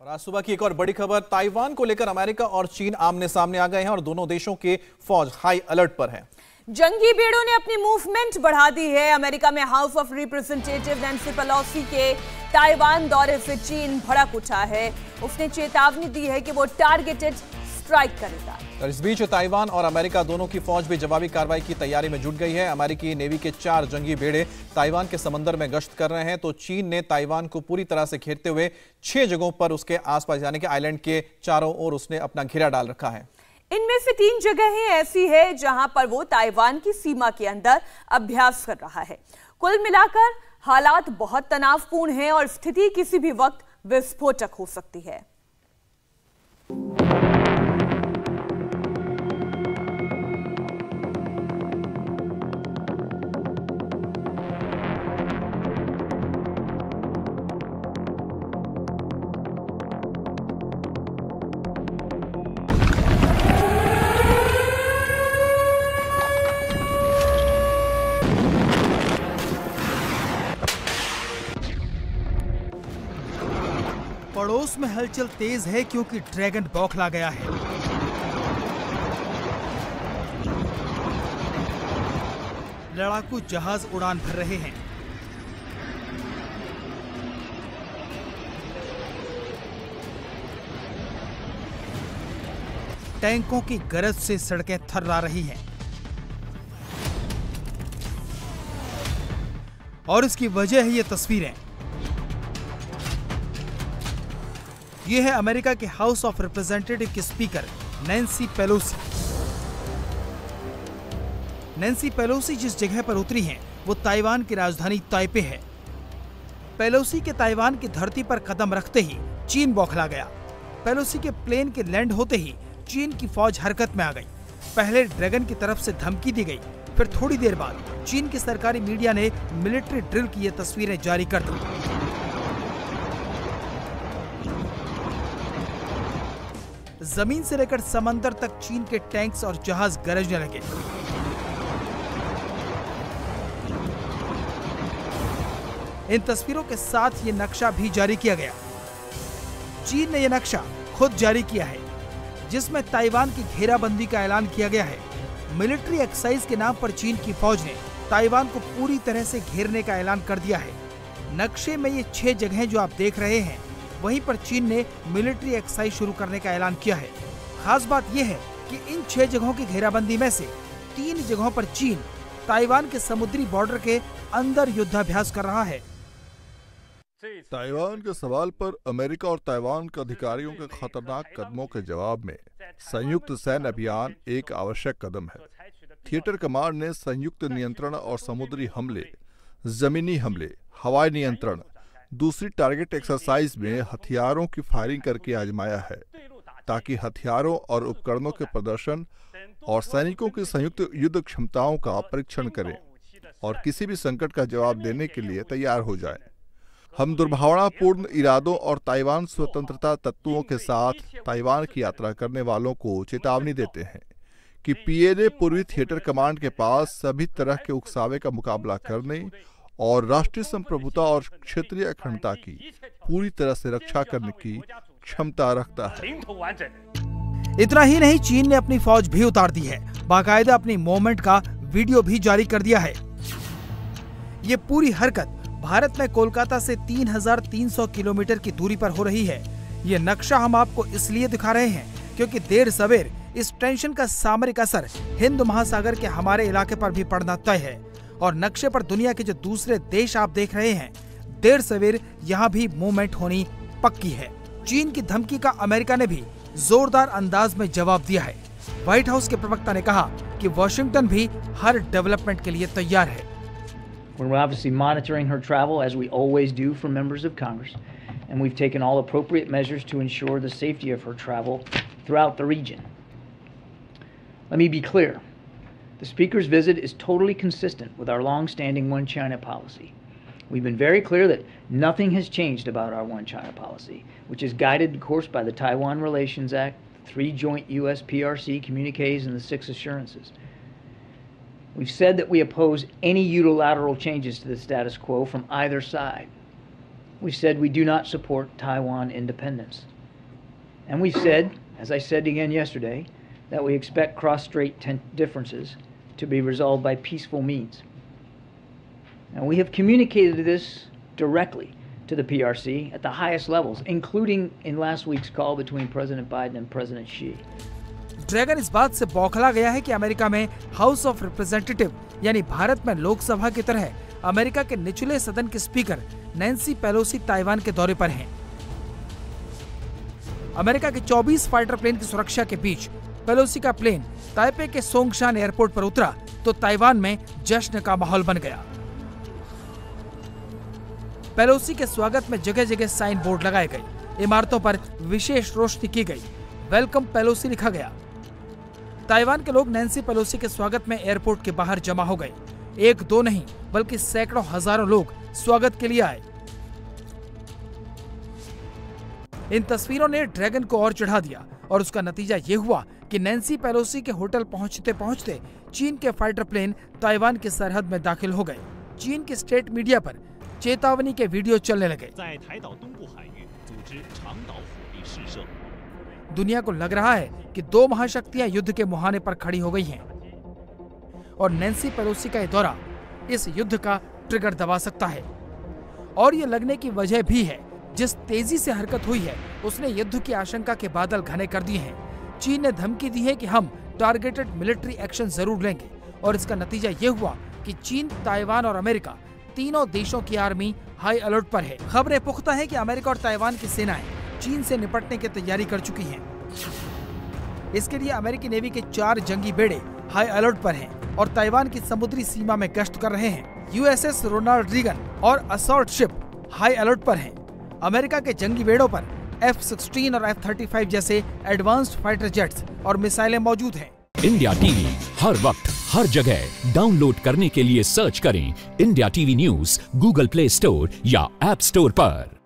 और आज सुबह की एक और बड़ी खबर, ताइवान को लेकर अमेरिका और चीन आमने सामने आ गए हैं और दोनों देशों के फौज हाई अलर्ट पर है। जंगी बेड़ों ने अपनी मूवमेंट बढ़ा दी है। अमेरिका में house of representative Nancy Pelosi के ताइवान दौरे से चीन भड़क उठा है। उसने चेतावनी दी है कि वो टारगेटेड स्ट्राइक करेगा। और इस बीच ताइवान और अमेरिका दोनों की फौज भी जवाबी कार्रवाई की तैयारी में जुट गई है। अमेरिकी नेवी के 4 जंगी बेड़े ताइवान के समंदर में गश्त कर रहे हैं, तो चीन ने ताइवान को पूरी तरह से घेरते हुए 6 जगहों पर उसके आसपास यानी कि आइलैंड के चारों ओर उसने अपना घेरा डाल रखा है। इनमें से 3 जगहें ऐसी है जहां पर वो ताइवान की सीमा के अंदर अभ्यास कर रहा है। कुल मिलाकर हालात बहुत तनावपूर्ण हैं और स्थिति किसी भी वक्त विस्फोटक हो सकती है। पड़ोस में हलचल तेज है क्योंकि ड्रैगन बौखला गया है। लड़ाकू जहाज उड़ान भर रहे हैं। टैंकों की गरज से सड़कें थर्रा रही हैं। और इसकी वजह है ये तस्वीरें। ये है अमेरिका के हाउस ऑफ रिप्रेजेंटेटिव के speaker Nancy Pelosi. Nancy Pelosi जिस जगह पर उतरी हैं, वो ताइवान की राजधानी ताइपे है। पेलोसी के ताइवान की धरती पर कदम रखते ही चीन बौखला गया। पेलोसी के प्लेन के लैंड होते ही चीन की फौज हरकत में आ गई। पहले ड्रैगन की तरफ से धमकी दी गई, फिर थोड़ी देर बाद चीन की सरकारी मीडिया ने मिलिट्री ड्रिल की ये तस्वीरें जारी कर दी। जमीन से लेकर समंदर तक चीन के टैंक्स और जहाज गरजने लगे। इन तस्वीरों के साथ ये नक्शा भी जारी किया गया। चीन ने यह नक्शा खुद जारी किया है, जिसमें ताइवान की घेराबंदी का ऐलान किया गया है। मिलिट्री एक्सरसाइज के नाम पर चीन की फौज ने ताइवान को पूरी तरह से घेरने का ऐलान कर दिया है। नक्शे में ये 6 जगहें जो आप देख रहे हैं, वहीं पर चीन ने मिलिट्री एक्सरसाइज शुरू करने का ऐलान किया है। खास बात यह है कि इन 6 जगहों की घेराबंदी में से 3 जगहों पर चीन ताइवान के समुद्री बॉर्डर के अंदर युद्धाभ्यास कर रहा है। ताइवान के सवाल पर अमेरिका और ताइवान के अधिकारियों के खतरनाक कदमों के जवाब में संयुक्त सैन्य अभियान एक आवश्यक कदम है। थिएटर कमांड ने संयुक्त नियंत्रण और समुद्री हमले, जमीनी हमले, हवाई नियंत्रण, दूसरी टारगेट एक्सरसाइज में हथियारों की फायरिंग करके आजमाया है, ताकि हथियारों और उपकरणों के प्रदर्शन और सैनिकों की संयुक्त युद्ध क्षमताओं का परीक्षण करें और किसी भी संकट का जवाब देने के लिए तैयार हो जाएं। हम दुर्भावनापूर्ण इरादों और ताइवान स्वतंत्रता तत्वों के साथ ताइवान की यात्रा करने वालों को चेतावनी देते हैं कि पीएलए पूर्वी थिएटर कमांड के पास सभी तरह के उकसावे का मुकाबला करने और राष्ट्रीय संप्रभुता और क्षेत्रीय अखंडता की पूरी तरह से रक्षा करने की क्षमता रखता है। इतना ही नहीं, चीन ने अपनी फौज भी उतार दी है। बाकायदा अपनी मूवमेंट का वीडियो भी जारी कर दिया है। ये पूरी हरकत भारत में कोलकाता से 3300 किलोमीटर की दूरी पर हो रही है। ये नक्शा हम आपको इसलिए दिखा रहे हैं क्योंकि देर सवेर इस टेंशन का सामरिक असर हिंद महासागर के हमारे इलाके पर भी पड़ना तय है। और नक्शे पर दुनिया के जो दूसरे देश आप देख रहे हैं, देर सवेर यहाँ भी मूवमेंट होनी पक्की है। चीन की धमकी का अमेरिका ने भी जोरदार अंदाज में जवाब दिया है। व्हाइट हाउस के प्रवक्ता ने कहा कि वॉशिंगटन भी हर डेवलपमेंट के लिए तैयार है। We're obviously monitoring her travel as we always do for members of Congress, and we've taken all appropriate measures to ensure the safety of her travel throughout the region. Let me be clear. The Speaker's visit is totally consistent with our long-standing One China policy. We've been very clear that nothing has changed about our One China policy, which is guided, of course, by the Taiwan Relations Act, 3 joint U.S. PRC communiques, and the 6 assurances. We've said that we oppose any unilateral changes to the status quo from either side. we said we do not support Taiwan independence. And we said, as I said again yesterday, that we expect cross-strait differences to be resolved by peaceful means. And we have communicated this directly to the PRC at the highest levels, including in last week's call between President Biden and President Xi. Dragon इस बात से बौखला गया है कि America में house of representative यानी भारत में लोकसभा की तरह अमेरिका के निचले सदन के स्पीकर नैन्सी पेलोसी ताइवान के दौरे पर हैं। अमेरिका के 24 फाइटर प्लेन की सुरक्षा के बीच पेलोसी का प्लेन ताइपे के सोंगशान एयरपोर्ट पर उतरा तो ताइवान में जश्न का माहौल बन गया। पेलोसी के स्वागत में जगह जगह साइन बोर्ड लगाए गए, इमारतों पर विशेष रोशनी की गई, वेलकम पेलोसी लिखा गया। ताइवान के लोग नैन्सी पेलोसी के स्वागत में एयरपोर्ट के बाहर जमा हो गए। एक दो नहीं बल्कि सैकड़ों हजारों लोग स्वागत के लिए आए। इन तस्वीरों ने ड्रैगन को और चढ़ा दिया और उसका नतीजा ये हुआ कि नैन्सी पेलोसी के होटल पहुंचते पहुंचते चीन के फाइटर प्लेन ताइवान की सरहद में दाखिल हो गए। चीन के स्टेट मीडिया पर चेतावनी के वीडियो चलने लगे। दुनिया को लग रहा है कि दो महाशक्तियां युद्ध के मुहाने पर खड़ी हो गई हैं और नैन्सी पेलोसी का यह दौरा इस युद्ध का ट्रिगर दबा सकता है। और ये लगने की वजह भी है, जिस तेजी से हरकत हुई है उसने युद्ध की आशंका के बादल घने कर दिए हैं। चीन ने धमकी दी है कि हम टारगेटेड मिलिट्री एक्शन जरूर लेंगे और इसका नतीजा ये हुआ कि चीन, ताइवान और अमेरिका तीनों देशों की आर्मी हाई अलर्ट पर है। खबरें पुख्ता है कि अमेरिका और ताइवान की सेनाएं चीन से निपटने की तैयारी कर चुकी हैं। इसके लिए अमेरिकी नेवी के 4 जंगी बेड़े हाई अलर्ट पर हैं और ताइवान की समुद्री सीमा में गश्त कर रहे हैं। यूएसएस रोनाल्ड रीगन और असॉल्ट शिप हाई अलर्ट पर हैं। अमेरिका के जंगी बेड़ों पर F-16 और F-35 जैसे एडवांस्ड फाइटर जेट्स और मिसाइलें मौजूद हैं। इंडिया टीवी हर वक्त हर जगह डाउनलोड करने के लिए सर्च करें India TV news Google play store या ऐप स्टोर पर।